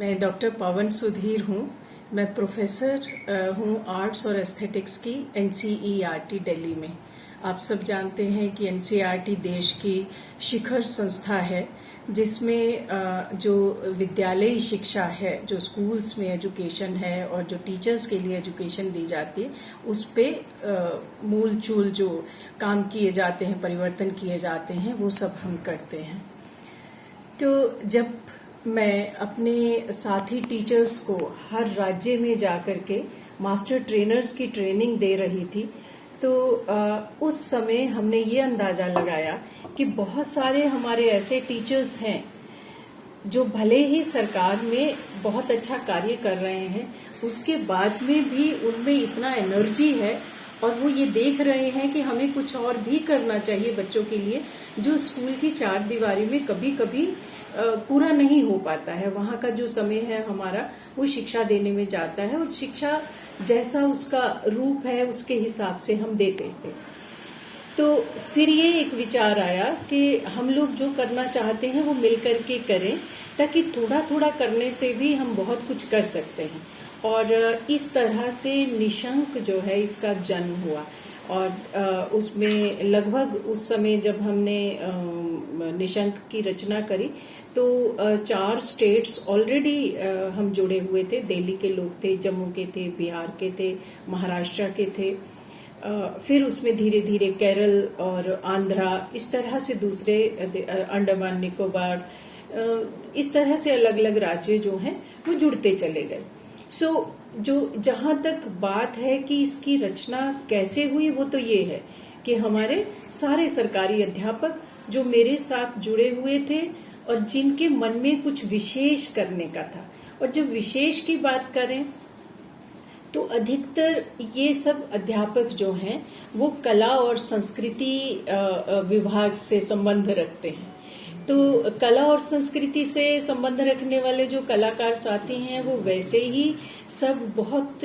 मैं डॉक्टर पवन सुधीर हूँ। मैं प्रोफेसर हूँ आर्ट्स और एस्थेटिक्स की एनसीईआरटी दिल्ली में। आप सब जानते हैं कि एनसीईआरटी देश की शिखर संस्था है, जिसमें जो विद्यालयी शिक्षा है, जो स्कूल्स में एजुकेशन है और जो टीचर्स के लिए एजुकेशन दी जाती है, उस पे मूल चूल जो काम किए जाते हैं, परिवर्तन किए जाते हैं, वो सब हम करते हैं। तो जब मैं अपने साथी टीचर्स को हर राज्य में जाकर के मास्टर ट्रेनर्स की ट्रेनिंग दे रही थी, तो उस समय हमने ये अंदाजा लगाया कि बहुत सारे हमारे ऐसे टीचर्स हैं जो भले ही सरकार में बहुत अच्छा कार्य कर रहे हैं, उसके बाद में भी उनमें इतना एनर्जी है और वो ये देख रहे हैं कि हमें कुछ और भी करना चाहिए बच्चों के लिए, जो स्कूल की चार दीवारी में कभी कभी पूरा नहीं हो पाता है। वहाँ का जो समय है हमारा, वो शिक्षा देने में जाता है और शिक्षा जैसा उसका रूप है उसके हिसाब से हम देते थे। तो फिर ये एक विचार आया कि हम लोग जो करना चाहते हैं वो मिलकर के करें, ताकि थोड़ा थोड़ा करने से भी हम बहुत कुछ कर सकते हैं। और इस तरह से निशंक जो है इसका जन्म हुआ। और उसमें लगभग उस समय जब हमने निशंक की रचना करी, तो 4 स्टेट्स ऑलरेडी हम जुड़े हुए थे। दिल्ली के लोग थे, जम्मू के थे, बिहार के थे, महाराष्ट्र के थे। फिर उसमें धीरे धीरे केरल और आंध्रा, इस तरह से दूसरे अंडमान निकोबार, इस तरह से अलग अलग राज्य जो हैं वो जुड़ते चले गए। जो जहां तक बात है कि इसकी रचना कैसे हुई, वो तो ये है कि हमारे सारे सरकारी अध्यापक जो मेरे साथ जुड़े हुए थे और जिनके मन में कुछ विशेष करने का था, और जब विशेष की बात करें तो अधिकतर ये सब अध्यापक जो हैं वो कला और संस्कृति विभाग से संबंध रखते हैं। तो कला और संस्कृति से संबंध रखने वाले जो कलाकार साथी हैं वो वैसे ही सब बहुत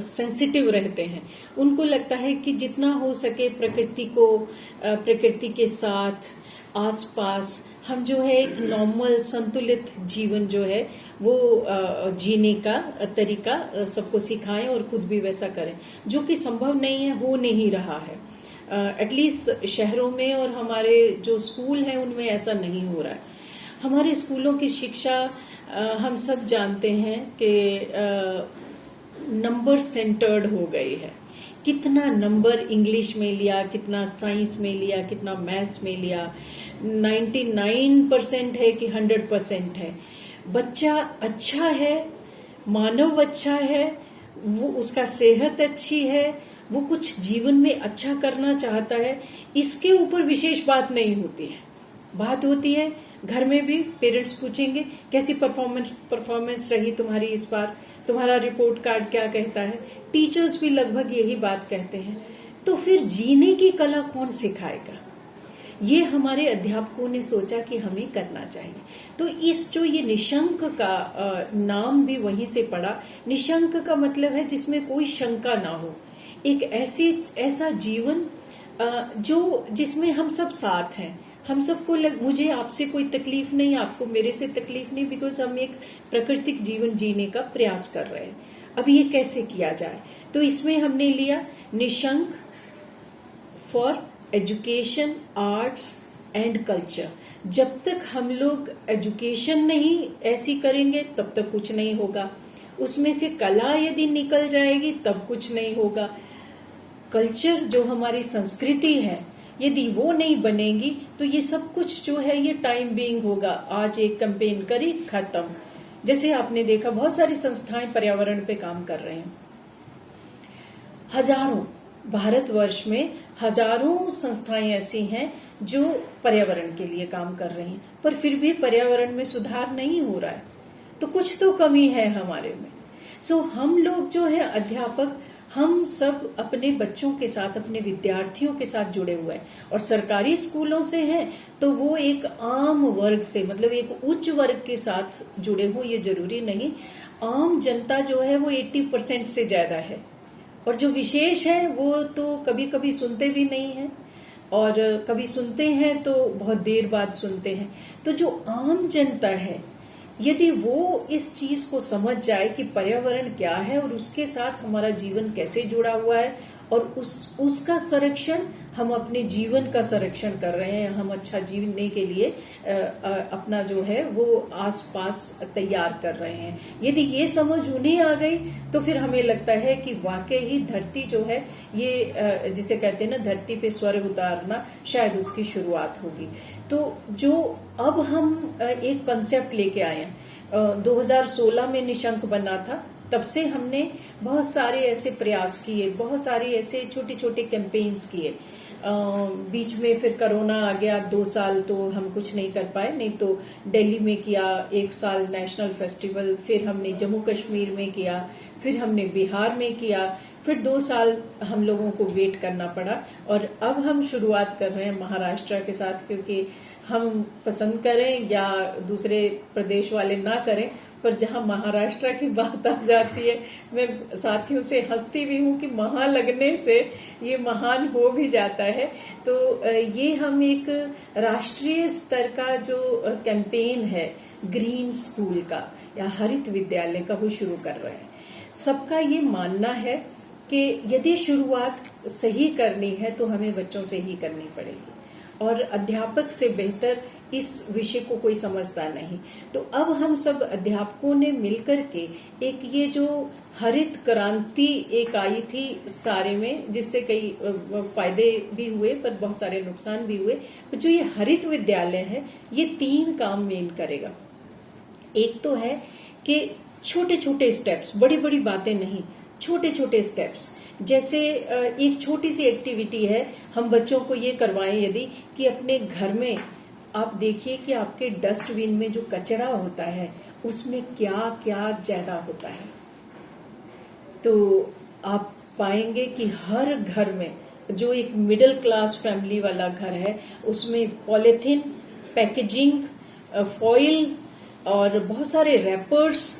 सेंसिटिव रहते हैं। उनको लगता है कि जितना हो सके प्रकृति के साथ आसपास हम जो है एक नॉर्मल संतुलित जीवन जो है वो जीने का तरीका सबको सिखाएं और खुद भी वैसा करें, जो कि संभव नहीं है, हो नहीं रहा है। एटलीस्ट शहरों में और हमारे जो स्कूल हैं उनमें ऐसा नहीं हो रहा है। हमारे स्कूलों की शिक्षा हम सब जानते हैं कि नंबर सेंटर्ड हो गई है। कितना नंबर इंग्लिश में लिया, कितना साइंस में लिया, कितना मैथ्स में लिया, 99% है कि 100% है। बच्चा अच्छा है, मानव अच्छा है, वो उसका सेहत अच्छी है, वो कुछ जीवन में अच्छा करना चाहता है, इसके ऊपर विशेष बात नहीं होती है। बात होती है घर में भी पेरेंट्स पूछेंगे कैसी परफॉर्मेंस रही तुम्हारी इस बार, तुम्हारा रिपोर्ट कार्ड क्या कहता है। टीचर्स भी लगभग यही बात कहते हैं। तो फिर जीने की कला कौन सिखाएगा? ये हमारे अध्यापकों ने सोचा कि हमें करना चाहिए। तो इस जो ये निशंक का नाम भी वहीं से पड़ा। निशंक का मतलब है जिसमें कोई शंका ना हो, एक ऐसा जीवन जो जिसमें हम सब साथ हैं। हम सबको मुझे आपसे कोई तकलीफ नहीं, आपको मेरे से तकलीफ नहीं, बिकॉज हम एक प्राकृतिक जीवन जीने का प्रयास कर रहे हैं। अब ये कैसे किया जाए? तो इसमें हमने लिया Nishank for education, arts and culture. जब तक हम लोग एजुकेशन नहीं ऐसी करेंगे तब तक कुछ नहीं होगा। उसमें से कला यदि निकल जाएगी तब कुछ नहीं होगा। कल्चर जो हमारी संस्कृति है, यदि वो नहीं बनेगी तो ये सब कुछ जो है ये टाइम बीइंग होगा। आज एक कैंपेन करी, खत्म। जैसे आपने देखा बहुत सारी संस्थाएं पर्यावरण पे काम कर रहे हैं। हजारों, भारतवर्ष में हजारों संस्थाएं ऐसी हैं जो पर्यावरण के लिए काम कर रही हैं, पर फिर भी पर्यावरण में सुधार नहीं हो रहा है। तो कुछ तो कमी है हमारे में। हम लोग जो है अध्यापक, हम सब अपने बच्चों के साथ, अपने विद्यार्थियों के साथ जुड़े हुए हैं। और सरकारी स्कूलों से हैं तो वो एक आम वर्ग से, मतलब एक उच्च वर्ग के साथ जुड़े हो, ये जरूरी नहीं। आम जनता जो है वो 80% से ज्यादा है, और जो विशेष है वो तो कभी कभी सुनते भी नहीं है, और कभी सुनते हैं तो बहुत देर बाद सुनते हैं। तो जो आम जनता है यदि वो इस चीज को समझ जाए कि पर्यावरण क्या है और उसके साथ हमारा जीवन कैसे जुड़ा हुआ है, और उसका संरक्षण हम अपने जीवन का संरक्षण कर रहे हैं, हम अच्छा जीने के लिए अपना जो है वो आसपास तैयार कर रहे हैं, यदि ये समझ उन्हें आ गई तो फिर हमें लगता है कि वाकई ही धरती जो है ये जिसे कहते हैं ना धरती पे स्वर्ग उतारना, शायद उसकी शुरुआत होगी। तो जो अब हम एक कंसेप्ट लेके आए हैं, 2016 में निशंक बना था, तब से हमने बहुत सारे ऐसे प्रयास किए, बहुत सारे ऐसे छोटे छोटे कैंपेन्स किए। बीच में फिर कोरोना आ गया, 2 साल तो हम कुछ नहीं कर पाए, नहीं तो दिल्ली में किया 1 साल नेशनल फेस्टिवल, फिर हमने जम्मू कश्मीर में किया, फिर हमने बिहार में किया, फिर 2 साल हम लोगों को वेट करना पड़ा, और अब हम शुरुआत कर रहे हैं महाराष्ट्र के साथ, क्योंकि हम पसंद करें या दूसरे प्रदेश वाले ना करें, पर जहां महाराष्ट्र की बात आ जाती है, मैं साथियों से हंसती भी हूं कि महा लगने से ये महान हो भी जाता है। तो ये हम एक राष्ट्रीय स्तर का जो कैंपेन है ग्रीन स्कूल का या हरित विद्यालय का, वो शुरू कर रहे हैं। सबका ये मानना है कि यदि शुरुआत सही करनी है तो हमें बच्चों से ही करनी पड़ेगी, और अध्यापक से बेहतर इस विषय को कोई समझता नहीं। तो अब हम सब अध्यापकों ने मिलकर के एक ये जो हरित क्रांति एक आई थी सारे में, जिससे कई फायदे भी हुए पर बहुत सारे नुकसान भी हुए, तो जो ये हरित विद्यालय है ये 3 काम मेन करेगा। एक तो है कि छोटे छोटे स्टेप्स, बड़ी बड़ी बातें नहीं, छोटे छोटे स्टेप्स, जैसे एक छोटी सी एक्टिविटी है, हम बच्चों को ये करवाएं यदि कि अपने घर में आप देखिए कि आपके डस्टबिन में जो कचरा होता है उसमें क्या क्या ज्यादा होता है, तो आप पाएंगे कि हर घर में, जो एक मिडिल क्लास फैमिली वाला घर है, उसमें पॉलिथीन, पैकेजिंग, फॉइल और बहुत सारे रैपर्स,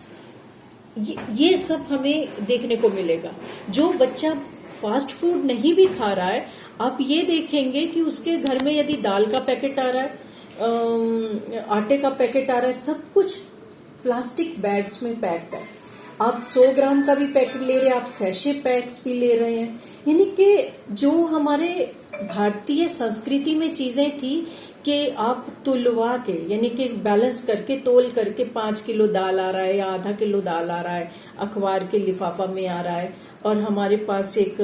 ये सब हमें देखने को मिलेगा। जो बच्चा फास्ट फूड नहीं भी खा रहा है, आप ये देखेंगे कि उसके घर में यदि दाल का पैकेट आ रहा है, आटे का पैकेट आ रहा है, सब कुछ प्लास्टिक बैग्स में पैक्ड है। आप 100 ग्राम का भी पैकेट ले रहे हैं, आप सैशे पैक्स भी ले रहे हैं। यानी कि जो हमारे भारतीय संस्कृति में चीजें थी कि आप तुलवा के, यानी कि बैलेंस करके, तोल करके 5 किलो दाल आ रहा है या आधा किलो दाल आ रहा है, अखबार के लिफाफा में आ रहा है, और हमारे पास एक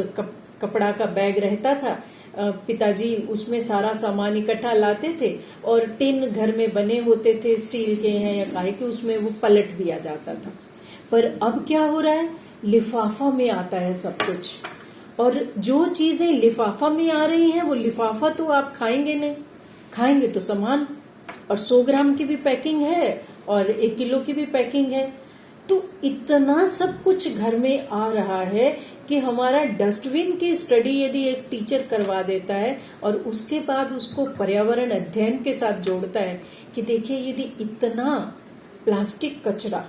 कपड़ा का बैग रहता था, पिताजी उसमें सारा सामान इकट्ठा लाते थे, और टिन घर में बने होते थे, स्टील के हैं या काहे के, उसमें वो पलट दिया जाता था। पर अब क्या हो रहा है, लिफाफा में आता है सब कुछ, और जो चीजें लिफाफा में आ रही हैं वो लिफाफा तो आप खाएंगे नहीं, खाएंगे तो सामान, और 100 ग्राम की भी पैकिंग है और 1 किलो की भी पैकिंग है। तो इतना सब कुछ घर में आ रहा है कि हमारा डस्टबिन की स्टडी यदि एक टीचर करवा देता है और उसके बाद उसको पर्यावरण अध्ययन के साथ जोड़ता है कि देखिए यदि इतना प्लास्टिक कचरा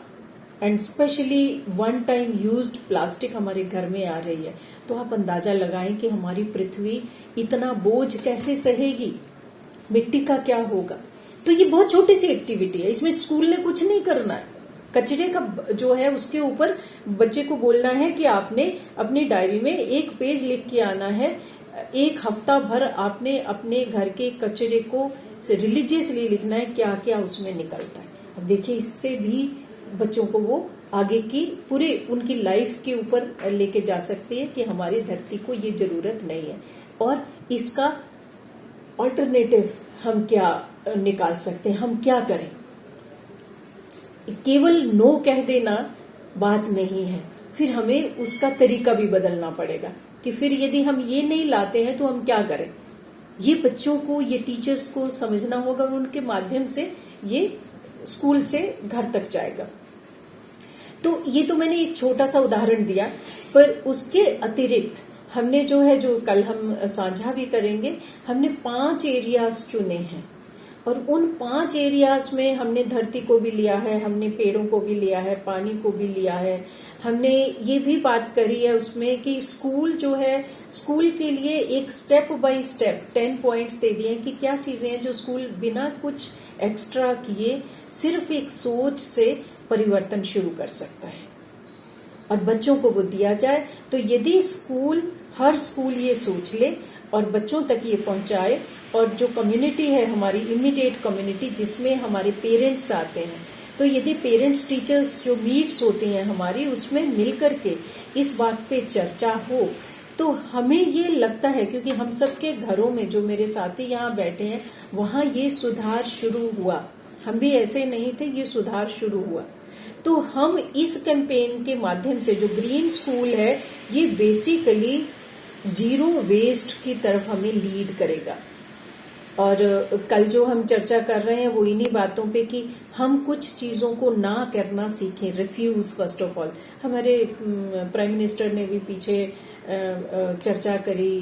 and specially 1 time used plastic हमारे घर में आ रही है, तो आप अंदाजा लगाएं कि हमारी पृथ्वी इतना बोझ कैसे सहेगी, मिट्टी का क्या होगा। तो ये बहुत छोटी सी एक्टिविटी है, इसमें स्कूल ने कुछ नहीं करना है। कचरे का जो है उसके ऊपर बच्चे को बोलना है कि आपने अपनी डायरी में 1 पेज लिख के आना है, 1 हफ्ता भर आपने अपने घर के कचरे को रिलीजियसली लिखना है, क्या क्या उसमें निकलता है। अब देखिए इससे भी बच्चों को वो आगे की पूरी उनकी लाइफ के ऊपर लेके जा सकती है कि हमारी धरती को ये जरूरत नहीं है, और इसका ऑल्टरनेटिव हम क्या निकाल सकते हैं, हम क्या करें। केवल नो कह देना बात नहीं है, फिर हमें उसका तरीका भी बदलना पड़ेगा कि फिर यदि हम ये नहीं लाते हैं तो हम क्या करें। ये बच्चों को, ये टीचर्स को समझना होगा, उनके माध्यम से ये स्कूल से घर तक जाएगा। तो ये तो मैंने एक छोटा सा उदाहरण दिया, पर उसके अतिरिक्त हमने जो है, जो कल हम साझा भी करेंगे, हमने 5 एरियाज चुने हैं, और उन 5 एरियाज में हमने धरती को भी लिया है, हमने पेड़ों को भी लिया है, पानी को भी लिया है। हमने ये भी बात करी है उसमें कि स्कूल जो है, स्कूल के लिए एक स्टेप बाय स्टेप 10 पॉइंट्स दे दिए हैं कि क्या चीजें हैं जो स्कूल बिना कुछ एक्स्ट्रा किए सिर्फ एक सोच से परिवर्तन शुरू कर सकता है और बच्चों को वो दिया जाए। तो यदि हर स्कूल ये सोच ले और बच्चों तक ये पहुंचाए, और जो कम्युनिटी है हमारी इमीडिएट कम्युनिटी जिसमें हमारे पेरेंट्स आते हैं, तो यदि पेरेंट्स टीचर्स जो मीट्स होती हैं हमारी, उसमें मिलकर के इस बात पे चर्चा हो, तो हमें ये लगता है, क्योंकि हम सबके घरों में जो मेरे साथी यहाँ बैठे हैं वहां ये सुधार शुरू हुआ, हम भी ऐसे नहीं थे, ये सुधार शुरू हुआ। तो हम इस कैंपेन के माध्यम से, जो ग्रीन स्कूल है, ये बेसिकली जीरो वेस्ट की तरफ हमें लीड करेगा। और कल जो हम चर्चा कर रहे हैं वो इन्हीं बातों पे कि हम कुछ चीजों को ना करना सीखें, रिफ्यूज फर्स्ट ऑफ ऑल। हमारे प्राइम मिनिस्टर ने भी पीछे चर्चा करी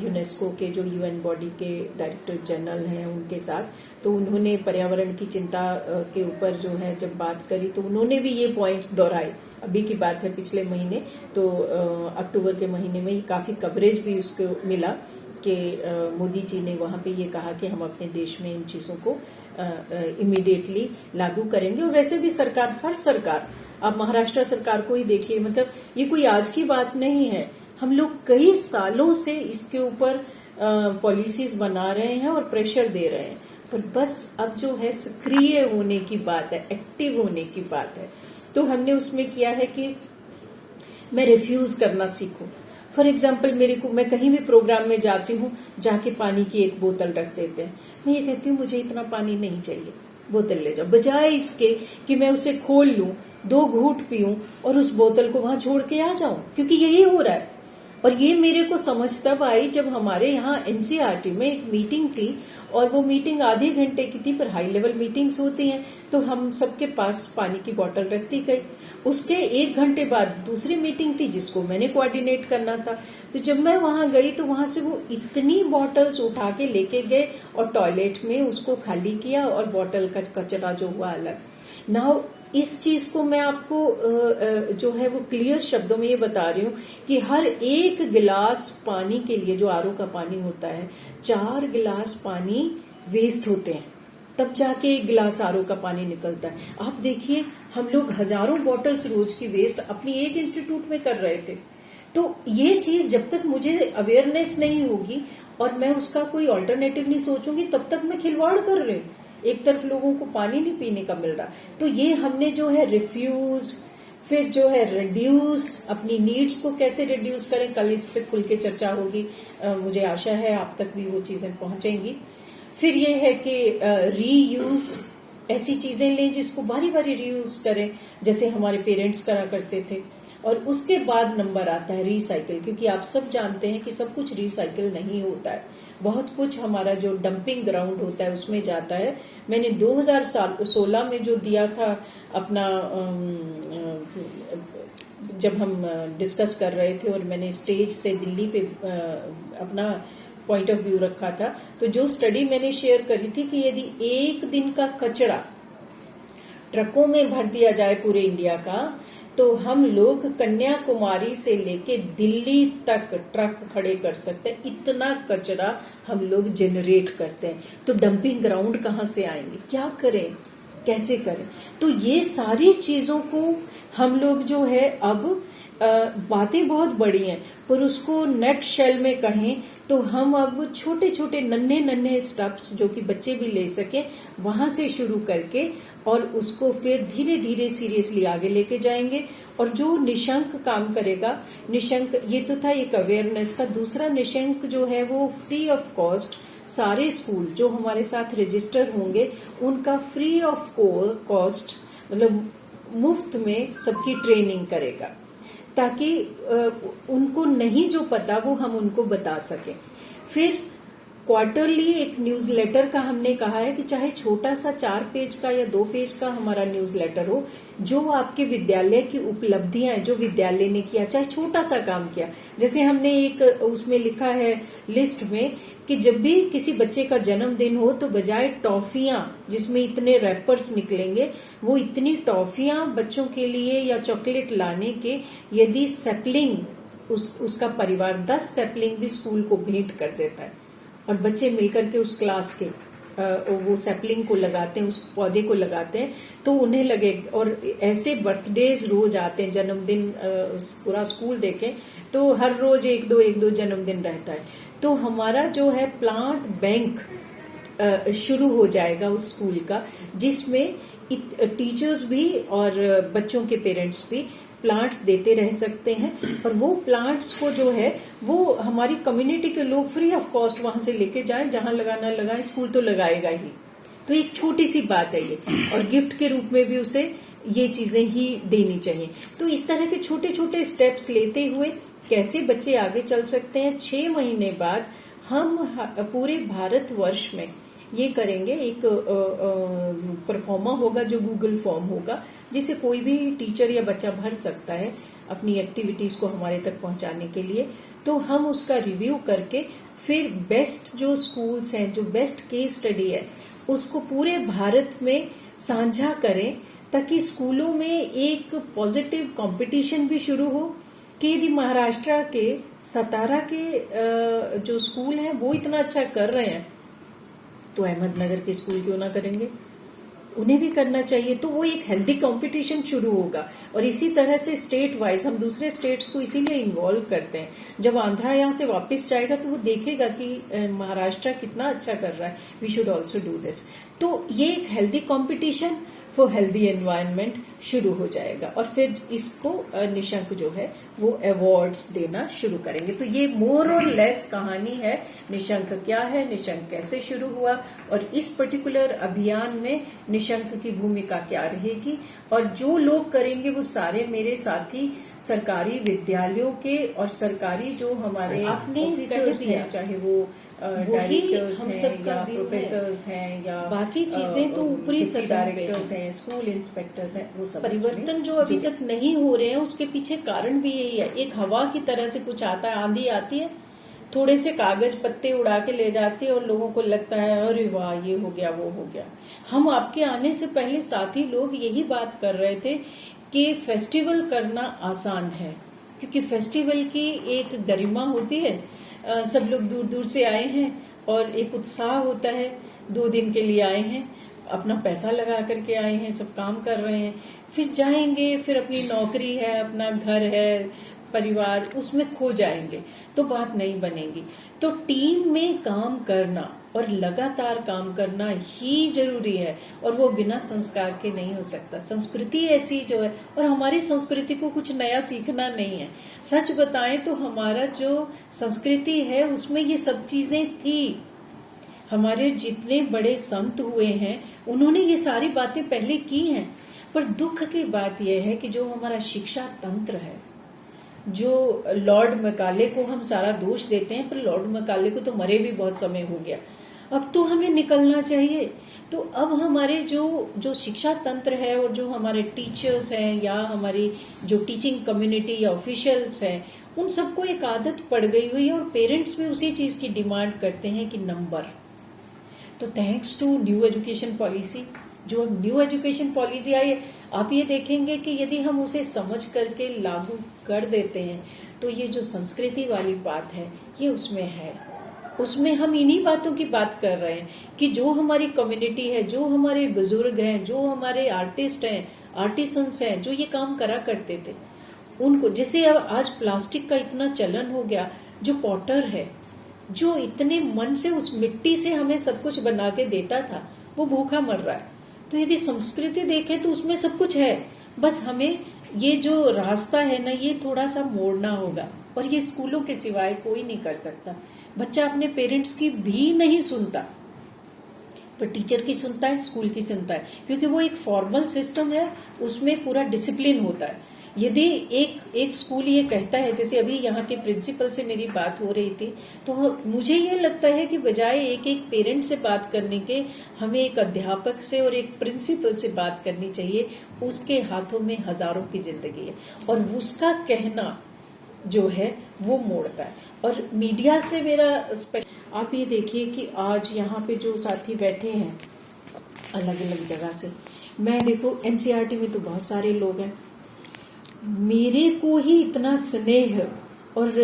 यूनेस्को के जो यूएन बॉडी के डायरेक्टर जनरल हैं उनके साथ, तो उन्होंने पर्यावरण की चिंता के ऊपर जो है जब बात करी तो उन्होंने भी ये पॉइंट दोहराए। अभी की बात है पिछले महीने, तो अक्टूबर के महीने में काफी कवरेज भी उसको मिला कि मोदी जी ने वहां पे ये कहा कि हम अपने देश में इन चीजों को इमीडिएटली लागू करेंगे। और वैसे भी सरकार, हर सरकार, आप महाराष्ट्र सरकार को ही देखिए, मतलब ये कोई आज की बात नहीं है, हम लोग कई सालों से इसके ऊपर पॉलिसीज बना रहे हैं और प्रेशर दे रहे हैं, पर बस अब जो है सक्रिय होने की बात है, एक्टिव होने की बात है। तो हमने उसमें किया है कि मैं रिफ्यूज करना सीखूं। फॉर एग्जाम्पल, मैं कहीं भी प्रोग्राम में जाती हूँ, जाके पानी की एक बोतल रख देते हैं, मैं ये कहती हूँ मुझे इतना पानी नहीं चाहिए, बोतल ले जाओ, बजाय इसके कि मैं उसे खोल लूं, 2 घूंट पीऊं और उस बोतल को वहां छोड़ के आ जाऊं, क्योंकि यही हो रहा है। और ये मेरे को समझ तब आई जब हमारे यहाँ एनसीईआरटी में एक मीटिंग थी, और वो मीटिंग आधे घंटे की थी, पर हाई लेवल मीटिंग्स होती हैं, तो हम सबके पास पानी की बोतल रख दी गई। उसके 1 घंटे बाद दूसरी मीटिंग थी जिसको मैंने कोऑर्डिनेट करना था, तो जब मैं वहां गई तो वहां से वो इतनी बॉटल्स उठा के लेके गए और टॉयलेट में उसको खाली किया, और बॉटल का कचरा जो हुआ अलग। नाउ इस चीज को मैं आपको जो है वो क्लियर शब्दों में ये बता रही हूँ कि हर एक गिलास पानी के लिए, जो आरओ का पानी होता है, 4 गिलास पानी वेस्ट होते हैं, तब जाके 1 गिलास आरओ का पानी निकलता है। आप देखिए, हम लोग हजारों बॉटल्स रोज की वेस्ट अपनी एक इंस्टीट्यूट में कर रहे थे। तो ये चीज जब तक मुझे अवेयरनेस नहीं होगी और मैं उसका कोई ऑल्टरनेटिव नहीं सोचूंगी, तब तक मैं खिलवाड़ कर रही हूँ। एक तरफ लोगों को पानी नहीं पीने का मिल रहा, तो ये हमने जो है रिफ्यूज, फिर जो है रिड्यूस, अपनी नीड्स को कैसे रिड्यूस करें, कल इस पे खुल के चर्चा होगी, मुझे आशा है आप तक भी वो चीजें पहुंचेंगी। फिर ये है कि रीयूज, ऐसी चीजें लें जिसको बारी बारी रीयूज करें, जैसे हमारे पेरेंट्स करा करते थे। और उसके बाद नंबर आता है रिसाइकिल, क्योंकि आप सब जानते हैं कि सब कुछ रिसाइकिल नहीं होता है, बहुत कुछ हमारा जो डंपिंग ग्राउंड होता है उसमें जाता है। मैंने 2016 में जो दिया था अपना, जब हम डिस्कस कर रहे थे और मैंने स्टेज से दिल्ली पे अपना पॉइंट ऑफ व्यू रखा था, तो जो स्टडी मैंने शेयर करी थी कि यदि 1 दिन का कचरा ट्रकों में भर दिया जाए पूरे इंडिया का, तो हम लोग कन्याकुमारी से लेके दिल्ली तक ट्रक खड़े कर सकते हैं, इतना कचरा हम लोग जनरेट करते हैं। तो डंपिंग ग्राउंड कहाँ से आएंगे, क्या करें, कैसे करें? तो ये सारी चीजों को हम लोग जो है, अब बातें बहुत बड़ी हैं, पर उसको नेट शेल में कहें तो हम अब छोटे छोटे नन्हे नन्हे स्टेप्स जो कि बच्चे भी ले सके, वहां से शुरू करके और उसको फिर धीरे धीरे सीरियसली आगे लेके जाएंगे। और जो निशंक काम करेगा, निशंक, ये तो था एक अवेयरनेस का, दूसरा निशंक जो है वो फ्री ऑफ कॉस्ट सारे स्कूल जो हमारे साथ रजिस्टर होंगे उनका फ्री ऑफ कॉस्ट, मतलब मुफ्त में सबकी ट्रेनिंग करेगा, ताकि उनको नहीं जो पता वो हम उनको बता सकें। फिर क्वार्टरली एक न्यूज़लेटर का हमने कहा है कि चाहे छोटा सा 4 पेज का या 2 पेज का हमारा न्यूज़लेटर हो, जो आपके विद्यालय की उपलब्धियां जो विद्यालय ने किया, चाहे छोटा सा काम किया। जैसे हमने एक उसमें लिखा है लिस्ट में कि जब भी किसी बच्चे का जन्मदिन हो तो बजाय टॉफियां जिसमें इतने रैपर्स निकलेंगे, वो इतनी टॉफियां बच्चों के लिए या चॉकलेट लाने के, यदि सैपलिंग उसका परिवार 10 सैपलिंग भी स्कूल को भेंट कर देता है और बच्चे मिलकर के उस क्लास के वो सैपलिंग को लगाते हैं, उस पौधे को लगाते हैं, तो उन्हें लगे। और ऐसे बर्थडेज रोज आते हैं, जन्मदिन पूरा स्कूल देखें तो हर रोज एक दो जन्मदिन रहता है। तो हमारा जो है प्लांट बैंक शुरू हो जाएगा उस स्कूल का, जिसमें टीचर्स भी और बच्चों के पेरेंट्स भी प्लांट्स देते रह सकते हैं। और वो प्लांट्स को जो है वो हमारी कम्युनिटी के लोग फ्री ऑफ कॉस्ट वहां से लेके जाएं, जहां लगाना लगाए, स्कूल तो लगाएगा ही। तो एक छोटी सी बात है ये, और गिफ्ट के रूप में भी उसे ये चीजें ही देनी चाहिए। तो इस तरह के छोटे छोटे स्टेप्स लेते हुए कैसे बच्चे आगे चल सकते हैं। 6 महीने बाद हम पूरे भारतवर्ष में ये करेंगे, एक परफॉर्मा होगा जो गूगल फॉर्म होगा, जिसे कोई भी टीचर या बच्चा भर सकता है अपनी एक्टिविटीज को हमारे तक पहुंचाने के लिए। तो हम उसका रिव्यू करके फिर बेस्ट जो स्कूल्स हैं, जो बेस्ट केस स्टडी है, उसको पूरे भारत में साझा करें, ताकि स्कूलों में एक पॉजिटिव कंपटीशन भी शुरू हो कि यदि महाराष्ट्र के सतारा के जो स्कूल हैं वो इतना अच्छा कर रहे हैं, तो अहमदनगर के स्कूल क्यों ना करेंगे, उन्हें भी करना चाहिए। तो वो एक हेल्दी कंपटीशन शुरू होगा। और इसी तरह से स्टेट वाइज हम दूसरे स्टेट्स को इसीलिए इन्वॉल्व करते हैं। जब आंध्रा यहाँ से वापस जाएगा तो वो देखेगा कि महाराष्ट्र कितना अच्छा कर रहा है, we should also do this. तो ये एक healthy competition for healthy environment शुरू हो जाएगा। और फिर इसको निशंक जो है वो अवार्ड्स देना शुरू करेंगे। तो ये मोर और लेस कहानी है, निशंक क्या है, निशंक कैसे शुरू हुआ, और इस पर्टिकुलर अभियान में निशंक की भूमिका क्या रहेगी। और जो लोग करेंगे वो सारे मेरे साथी सरकारी विद्यालयों के और सरकारी जो हमारे ऑफिसर्स हैं, चाहे वो डायरेक्टर्स हैं या प्रोफेसर्स हैं या बाकी चीजें तो ऊपरी डायरेक्टर्स हैं, स्कूल इंस्पेक्टर्स हैं, वो सब परिवर्तन जो अभी तक नहीं हो रहे हैं उसके पीछे कारण भी यही है। एक हवा की तरह से कुछ आता है, आंधी आती है, थोड़े से कागज पत्ते उड़ा के ले जाती है और लोगों को लगता है अरे वाह ये हो गया वो हो गया। हम आपके आने से पहले साथी लोग यही बात कर रहे थे कि फेस्टिवल करना आसान है, क्योंकि फेस्टिवल की एक गरिमा होती है, सब लोग दूर दूर से आए हैं और एक उत्साह होता है, 2 दिन के लिए आए हैं, अपना पैसा लगा करके आए हैं, सब काम कर रहे हैं, फिर जाएंगे, फिर अपनी नौकरी है, अपना घर है, परिवार, उसमें खो जाएंगे तो बात नहीं बनेगी। तो टीम में काम करना और लगातार काम करना ही जरूरी है, और वो बिना संस्कार के नहीं हो सकता। संस्कृति ऐसी जो है, और हमारी संस्कृति को कुछ नया सीखना नहीं है। सच बताएं तो हमारा जो संस्कृति है उसमें ये सब चीजें थी। हमारे जितने बड़े संत हुए हैं उन्होंने ये सारी बातें पहले की हैं। पर दुख की बात यह है कि जो हमारा शिक्षा तंत्र है, जो लॉर्ड मैकाले को हम सारा दोष देते हैं, पर लॉर्ड मैकाले को तो मरे भी बहुत समय हो गया, अब तो हमें निकलना चाहिए। तो अब हमारे जो शिक्षा तंत्र है और जो हमारे टीचर्स हैं या हमारी जो टीचिंग कम्युनिटी या ऑफिशियल्स हैं, उन सबको एक आदत पड़ गई हुई है, और पेरेंट्स भी उसी चीज की डिमांड करते हैं कि नंबर। तो thanks to new education policy, जो न्यू एजुकेशन पॉलिसी आई, आप ये देखेंगे कि यदि हम उसे समझ करके लागू कर देते हैं तो ये जो संस्कृति वाली बात है ये उसमें है। उसमें हम इन्हीं बातों की बात कर रहे हैं कि जो हमारी कम्युनिटी है, जो हमारे बुजुर्ग हैं, जो हमारे आर्टिस्ट हैं, आर्टिसंस हैं, जो ये काम करा करते थे, उनको, जैसे आज प्लास्टिक का इतना चलन हो गया, जो पॉटर है, जो इतने मन से उस मिट्टी से हमें सब कुछ बना के देता था, वो भूखा मर रहा है। तो यदि संस्कृति देखें तो उसमें सब कुछ है, बस हमें ये जो रास्ता है ना, ये थोड़ा सा मोड़ना होगा। और ये स्कूलों के सिवाय कोई नहीं कर सकता। बच्चा अपने पेरेंट्स की भी नहीं सुनता, पर टीचर की सुनता है, स्कूल की सुनता है, क्योंकि वो एक फॉर्मल सिस्टम है, उसमें पूरा डिसिप्लिन होता है। यदि एक स्कूल ये कहता है, जैसे अभी यहाँ के प्रिंसिपल से मेरी बात हो रही थी, तो मुझे ये लगता है कि बजाय एक एक पेरेंट से बात करने के हमें एक अध्यापक से और एक प्रिंसिपल से बात करनी चाहिए। उसके हाथों में हजारों की जिंदगी है और उसका कहना जो है वो मोड़ता है। और मीडिया से मेरा आप ये देखिए कि आज यहाँ पे जो साथी बैठे हैं अलग अलग जगह से, मैं देखो एनसीईआरटी में तो बहुत सारे लोग हैं, मेरे को ही इतना स्नेह और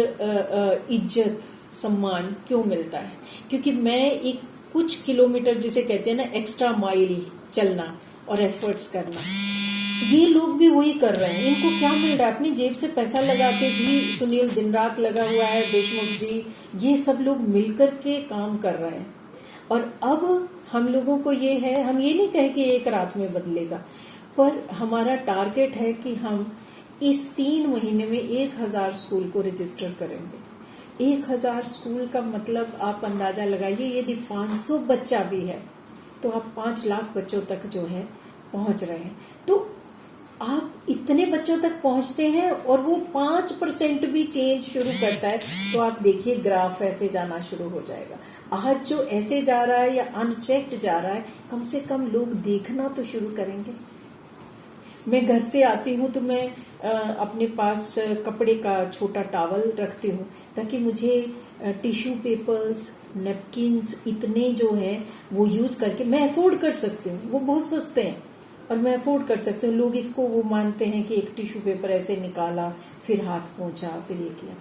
इज्जत सम्मान क्यों मिलता है? क्योंकि मैं एक कुछ किलोमीटर जिसे कहते हैं ना एक्स्ट्रा माइल चलना और एफर्ट्स करना, ये लोग भी वही कर रहे हैं। इनको क्या मिल रहा है? अपनी जेब से पैसा लगा के भी सुनील दिन रात लगा हुआ है, देशमुख जी, ये सब लोग मिलकर के काम कर रहे हैं। और अब हम लोगों को ये है, हम ये नहीं कहे कि एक रात में बदलेगा, पर हमारा टारगेट है कि हम इस 3 महीने में 1000 स्कूल को रजिस्टर करेंगे। 1000 स्कूल का मतलब आप अंदाजा लगाइए, यदि 500 बच्चा भी है तो आप 5 लाख बच्चों तक जो है पहुंच रहे हैं। तो आप इतने बच्चों तक पहुंचते हैं और वो 5% भी चेंज शुरू करता है, तो आप देखिए ग्राफ ऐसे जाना शुरू हो जाएगा। आज जो ऐसे जा रहा है या अनचेक्ड जा रहा है, कम से कम लोग देखना तो शुरू करेंगे। मैं घर से आती हूँ तो मैं अपने पास कपड़े का छोटा टॉवल रखती हूँ, ताकि मुझे टिश्यू पेपर्स, नैपकिन्स इतने जो हैं वो यूज करके मैं अफोर्ड कर सकती हूँ। वो बहुत सस्ते हैं और मैं अफोर्ड कर सकती हूँ। लोग इसको वो मानते हैं कि एक टिश्यू पेपर ऐसे निकाला, फिर हाथ पोंछा, फिर ये किया,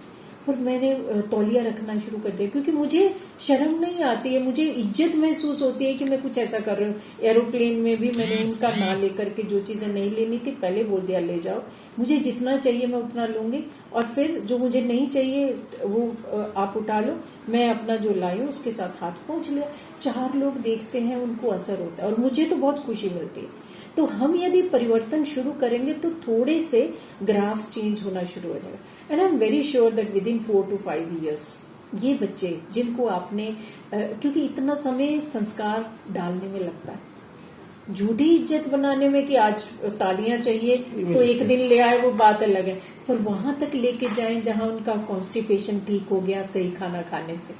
पर मैंने तौलिया रखना शुरू कर दिया, क्योंकि मुझे शर्म नहीं आती है, मुझे इज्जत महसूस होती है कि मैं कुछ ऐसा कर रही हूँ। एरोप्लेन में भी मैंने उनका ना लेकर के जो चीजें नहीं लेनी थी पहले बोल दिया ले जाओ, मुझे जितना चाहिए मैं उतना लूंगी, और फिर जो मुझे नहीं चाहिए वो आप उठा लो, मैं अपना जो लाई हूँ उसके साथ हाथ पहुंच लिया। 4 लोग देखते हैं, उनको असर होता है और मुझे तो बहुत खुशी मिलती है। तो हम यदि परिवर्तन शुरू करेंगे तो थोड़े से ग्राफ चेंज होना शुरू हो जाएगा। And I am very sure that with in 4 to 5 years ये बच्चे जिनको आपने क्योंकि इतना समय संस्कार डालने में लगता है, झूठी इज्जत बनाने में कि आज तालियां चाहिए तो एक दिन ले आए वो बात अलग है, पर वहां तक लेके जाएं जहां उनका कॉन्स्टिपेशन ठीक हो गया सही खाना खाने से,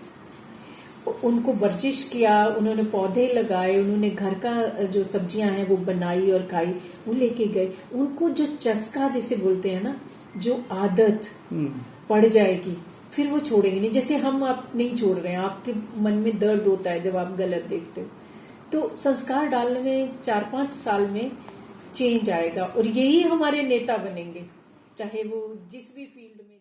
उनको वर्जिश किया, उन्होंने पौधे लगाए, उन्होंने घर का जो सब्जियां हैं वो बनाई और खाई, वो लेके गए, उनको जो चस्का जिसे बोलते हैं ना, जो आदत पड़ जाएगी फिर वो छोड़ेंगे नहीं। जैसे हम आप नहीं छोड़ रहे हैं, आपके मन में दर्द होता है जब आप गलत देखते हो, तो संस्कार डालने में 4-5 साल में चेंज आएगा और यही हमारे नेता बनेंगे, चाहे वो जिस भी फील्ड में।